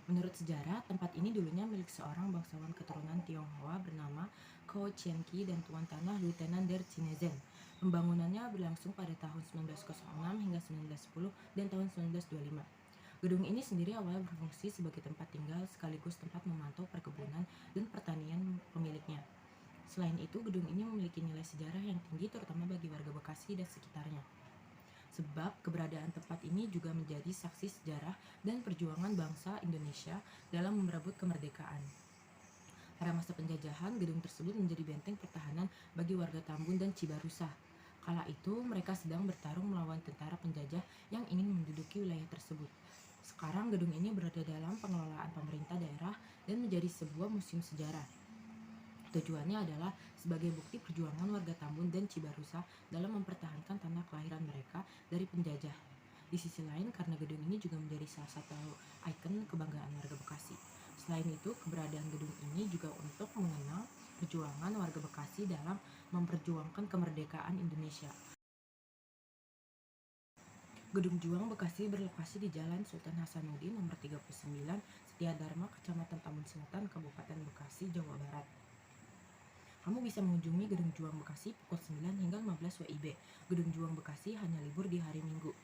Menurut sejarah, tempat ini dulunya milik seorang bangsawan keturunan Tionghoa bernama Ko Qianqi dan tuan tanah Lieutenant der Chinesen. Pembangunannya berlangsung pada tahun 1906 hingga 1910 dan tahun 1925. Gedung ini sendiri awalnya berfungsi sebagai tempat tinggal sekaligus tempat memantau perkebunan dan pertanian pemiliknya. Selain itu, gedung ini memiliki nilai sejarah yang tinggi terutama bagi warga Bekasi dan sekitarnya. Sebab keberadaan tempat ini juga menjadi saksi sejarah dan perjuangan bangsa Indonesia dalam merebut kemerdekaan. Pada masa penjajahan, gedung tersebut menjadi benteng pertahanan bagi warga Tambun dan Cibarusah. Kala itu, mereka sedang bertarung melawan tentara penjajah yang ingin menduduki wilayah tersebut. Sekarang gedung ini berada dalam pengelolaan pemerintah daerah dan menjadi sebuah museum sejarah. Tujuannya adalah sebagai bukti perjuangan warga Tambun dan Cibarusah dalam mempertahankan tanah kelahiran mereka dari penjajah. Di sisi lain, karena gedung ini juga menjadi salah satu ikon kebanggaan warga Bekasi. Selain itu, keberadaan gedung ini juga untuk mengenang perjuangan warga Bekasi dalam memperjuangkan kemerdekaan Indonesia. Gedung Juang Bekasi berlokasi di Jalan Sultan Hasanuddin nomor 39, Setiadharma, Kecamatan Tambun Selatan, Kabupaten Bekasi, Jawa Barat. Kamu bisa mengunjungi Gedung Juang Bekasi pukul 9 hingga 15 WIB. Gedung Juang Bekasi hanya libur di hari Minggu.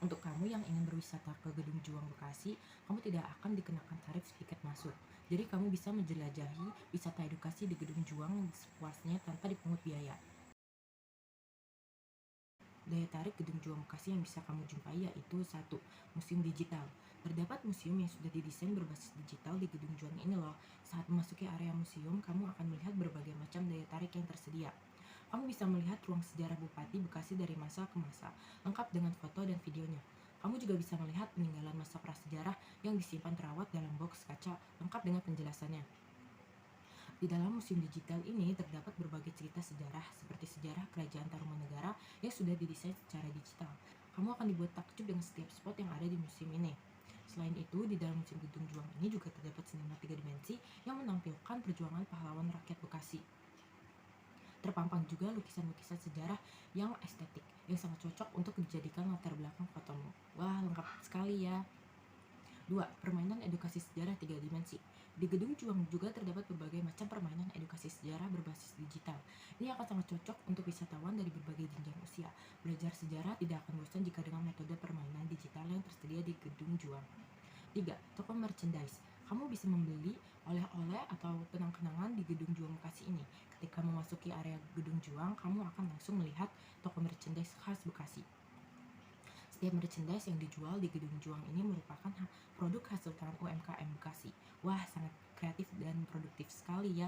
Untuk kamu yang ingin berwisata ke Gedung Juang Bekasi, kamu tidak akan dikenakan tarif tiket masuk. Jadi kamu bisa menjelajahi wisata edukasi di Gedung Juang sepuasnya tanpa dipungut biaya. Daya tarik Gedung Juang Bekasi yang bisa kamu jumpai yaitu 1. Museum digital. Terdapat museum yang sudah didesain berbasis digital di Gedung Juang ini loh. Saat memasuki area museum, kamu akan melihat berbagai macam daya tarik yang tersedia. Kamu bisa melihat ruang sejarah Bupati Bekasi dari masa ke masa, lengkap dengan foto dan videonya. Kamu juga bisa melihat peninggalan masa prasejarah yang disimpan terawat dalam box kaca, lengkap dengan penjelasannya. Di dalam museum digital ini terdapat berbagai cerita sejarah seperti sejarah Kerajaan Tarumanegara yang sudah didesain secara digital. Kamu akan dibuat takjub dengan setiap spot yang ada di museum ini. Selain itu, di dalam Museum Gedung Juang ini juga terdapat sinema 3 dimensi yang menampilkan perjuangan pahlawan rakyat Bekasi. Terpampang juga lukisan-lukisan sejarah yang estetik, yang sangat cocok untuk dijadikan latar belakang fotomu. Wah, lengkap sekali ya. 2. Permainan edukasi sejarah 3 dimensi. Di Gedung Juang juga terdapat berbagai macam permainan edukasi sejarah berbasis digital. Ini akan sangat cocok untuk wisatawan dari berbagai jenjang usia. Belajar sejarah tidak akan bosan jika dengan metode permainan digital yang tersedia di Gedung Juang. 3. Toko merchandise. Kamu bisa membeli oleh-oleh atau kenang-kenangan di Gedung Juang Bekasi ini. Ketika memasuki area Gedung Juang, kamu akan langsung melihat toko merchandise khas Bekasi. Setiap merchandise yang dijual di Gedung Juang ini merupakan produk hasil tangan UMKM Bekasi. Wah, sangat kreatif dan produktif sekali ya.